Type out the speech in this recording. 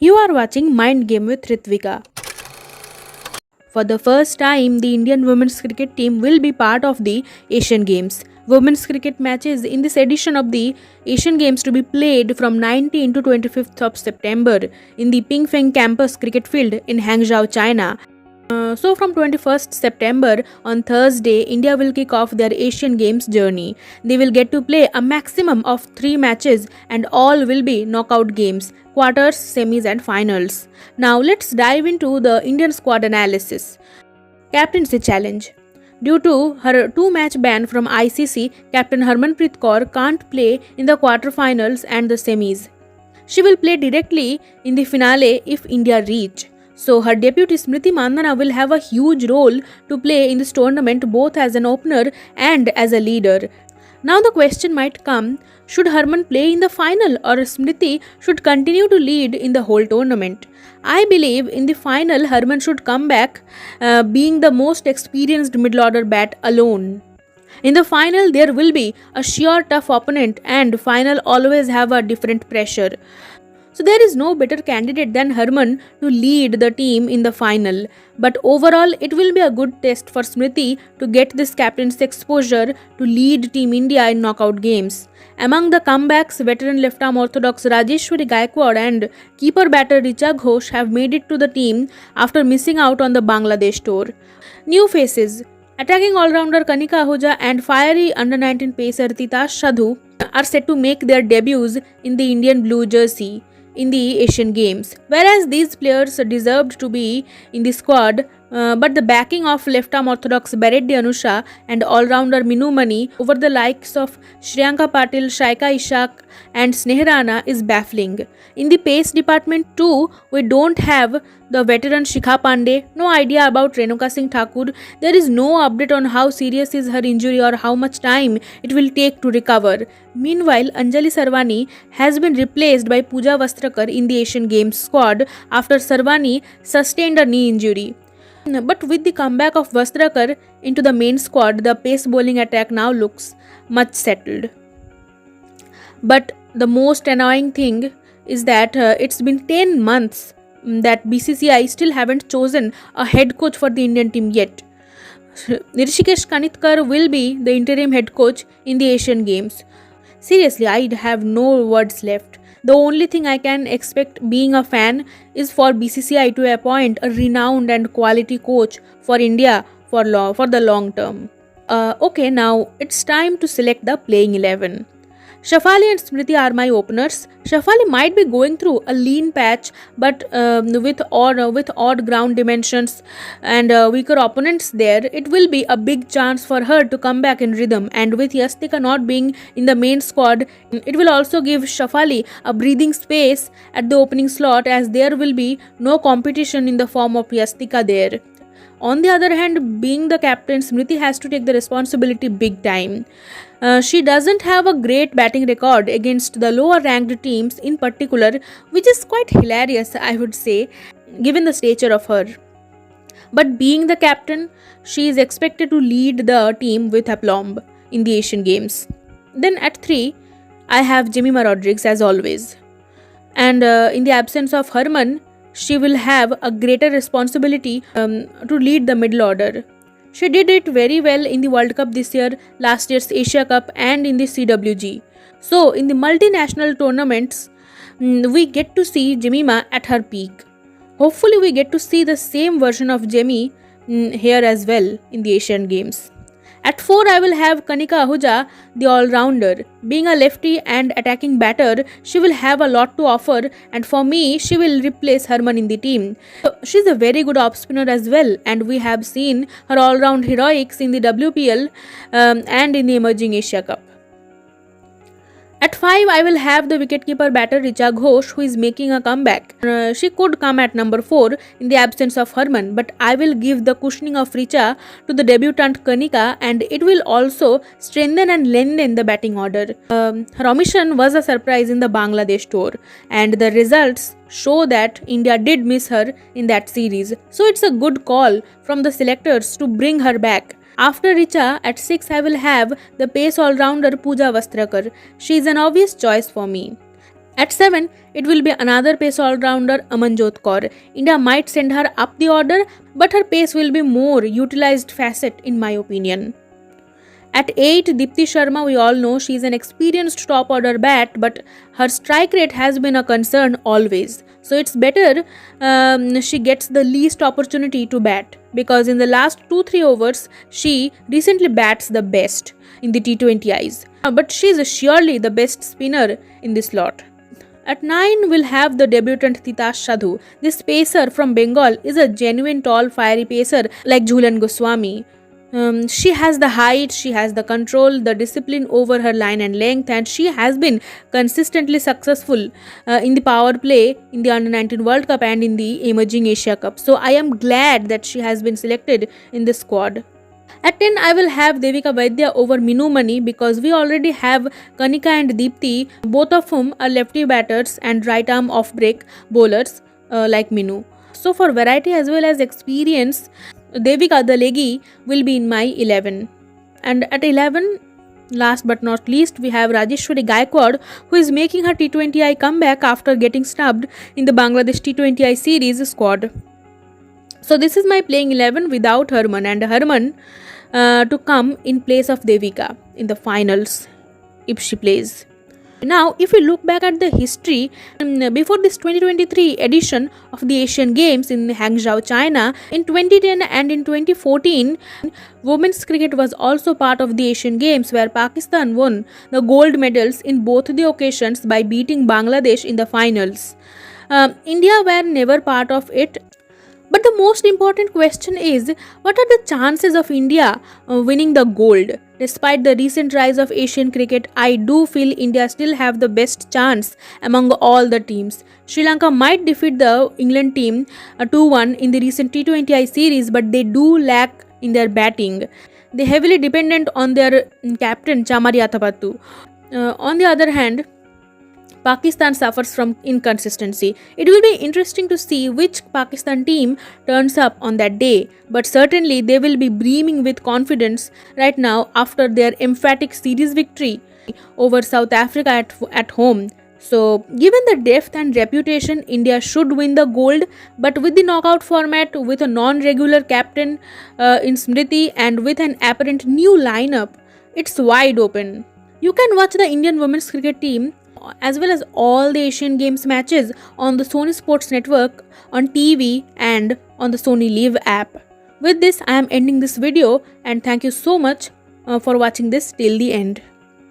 You are watching Mind Game with Ritvika. For the first time, the Indian women's cricket team will be part of the Asian Games. Women's cricket matches in this edition of the Asian Games to be played from 19 to 25th of September in the Pingfeng campus cricket field in Hangzhou, China. So from 21st September on Thursday, India will kick off their Asian Games journey. They will get to play a maximum of 3 matches and all will be knockout games, quarters, semis and finals. Now let's dive into the Indian squad analysis. Captaincy challenge. Due to her 2-match ban from ICC, Captain Harmanpreet Kaur can't play in the quarterfinals and the semis. She will play directly in the finale if India reach. So her deputy Smriti Mandhana will have a huge role to play in this tournament both as an opener and as a leader. Now the question might come, should Harman play in the final or Smriti should continue to lead in the whole tournament? I believe in the final Harman should come back being the most experienced middle order bat alone. In the final there will be a sheer tough opponent and final always have a different pressure. So there is no better candidate than Harman to lead the team in the final. But overall, it will be a good test for Smriti to get this captain's exposure to lead Team India in knockout games. Among the comebacks, veteran left-arm orthodox Rajeshwari Gaikwad and keeper batter Richa Ghosh have made it to the team after missing out on the Bangladesh tour. New faces. Attacking all-rounder Kanika Ahuja and fiery under-19 pacer Titash Sadhu are set to make their debuts in the Indian blue jersey in the Asian Games. Whereas these players deserved to be in the squad, but the backing of left-arm orthodox Bereddi Anusha and all-rounder Minu Mani over the likes of Shriyanka Patil, Shaika Ishaq and Snehrana is baffling. In the pace department too, we don't have the veteran Shikha Pandey, no idea about Renuka Singh Thakur. There is no update on how serious is her injury or how much time it will take to recover. Meanwhile, Anjali Sarvani has been replaced by Pooja Vastrakar in the Asian Games squad after Sarvani sustained a knee injury. But with the comeback of Vastrakar into the main squad, the pace bowling attack now looks much settled. But the most annoying thing is that it's been 10 months that BCCI still haven't chosen a head coach for the Indian team yet. Rishikesh Kanitkar will be the interim head coach in the Asian Games. Seriously, I have no words left. The only thing I can expect being a fan is for BCCI to appoint a renowned and quality coach for India for the long term. Okay, now it's time to select the playing 11. Shafali and Smriti are my openers. Shafali might be going through a lean patch, but with odd ground dimensions and weaker opponents there, it will be a big chance for her to come back in rhythm. And with Yastika not being in the main squad, it will also give Shafali a breathing space at the opening slot, as there will be no competition in the form of Yastika there. On the other hand, being the captain, Smriti has to take the responsibility big time. She doesn't have a great batting record against the lower ranked teams in particular, which is quite hilarious, I would say, given the stature of her. But being the captain, she is expected to lead the team with aplomb in the Asian Games. Then at 3, I have Jemimah Rodrigues as always. And in the absence of Harman, she will have a greater responsibility to lead the middle order. She did it very well in the World Cup this year, last year's Asia Cup and in the CWG. So in the multinational tournaments, we get to see Jemimah at her peak. Hopefully we get to see the same version of Jemmy here as well in the Asian Games. At 4, I will have Kanika Ahuja, the all-rounder. Being a lefty and attacking batter, she will have a lot to offer, and for me, she will replace Harman in the team. So, she's a very good off-spinner as well, and we have seen her all-round heroics in the WPL and in the emerging Asia Cup. At 5, I will have the wicketkeeper batter Richa Ghosh, who is making a comeback. She could come at number 4 in the absence of Harman, but I will give the cushioning of Richa to the debutant Kanika, and it will also strengthen and lengthen the batting order. Her omission was a surprise in the Bangladesh tour, and the results show that India did miss her in that series. So it's a good call from the selectors to bring her back. After Richa, at 6 I will have the pace all-rounder Pooja Vastrakar. She is an obvious choice for me. At 7, it will be another pace all-rounder Amanjot Kaur. India might send her up the order, but her pace will be more utilized facet in my opinion. At 8, Dipti Sharma, we all know she is an experienced top order bat, but her strike rate has been a concern always. So it's better she gets the least opportunity to bat, because in the last 2-3 overs she recently bats the best in the T20Is. But she is surely the best spinner in this lot. At 9, we'll have the debutant Titash Sadhu. This pacer from Bengal is a genuine tall fiery pacer like Jhulan Goswami. She has the height, she has the control, the discipline over her line and length, and she has been consistently successful in the power play in the Under-19 World Cup and in the emerging Asia Cup. So I am glad that she has been selected in this squad. At 10, I will have Devika Vaidya over Minu Mani, because we already have Kanika and Deepti, both of whom are lefty batters and right arm off break bowlers like Minu. So for variety as well as experience, Devika the leggy will be in my 11. And at 11, last but not least, we have Rajeshwari Gaikwad, who is making her T20I comeback after getting snubbed in the Bangladesh T20I series squad. So this is my playing 11 without Harman, and Harman to come in place of Devika in the finals if she plays. Now, if we look back at the history, before this 2023 edition of the Asian Games in Hangzhou, China, in 2010 and in 2014, women's cricket was also part of the Asian Games, where Pakistan won the gold medals in both the occasions by beating Bangladesh in the finals. India were never part of it. But the most important question is, what are the chances of India winning the gold? Despite the recent rise of Asian cricket, I do feel India still have the best chance among all the teams. Sri Lanka might defeat the England team 2-1 in the recent T20I series, but they do lack in their batting. They heavily dependent on their captain Chamari Athapattu. On the other hand, Pakistan suffers from inconsistency. It will be interesting to see which Pakistan team turns up on that day, but certainly they will be beaming with confidence right now after their emphatic series victory over South Africa at home. So, given the depth and reputation, India should win the gold, but with the knockout format, with a non-regular captain in Smriti, and with an apparent new lineup, it's wide open. You can watch the Indian women's cricket team as well as all the Asian Games matches on the Sony Sports Network, on TV and on the Sony Live app. With this, I am ending this video, and thank you so much for watching this till the end.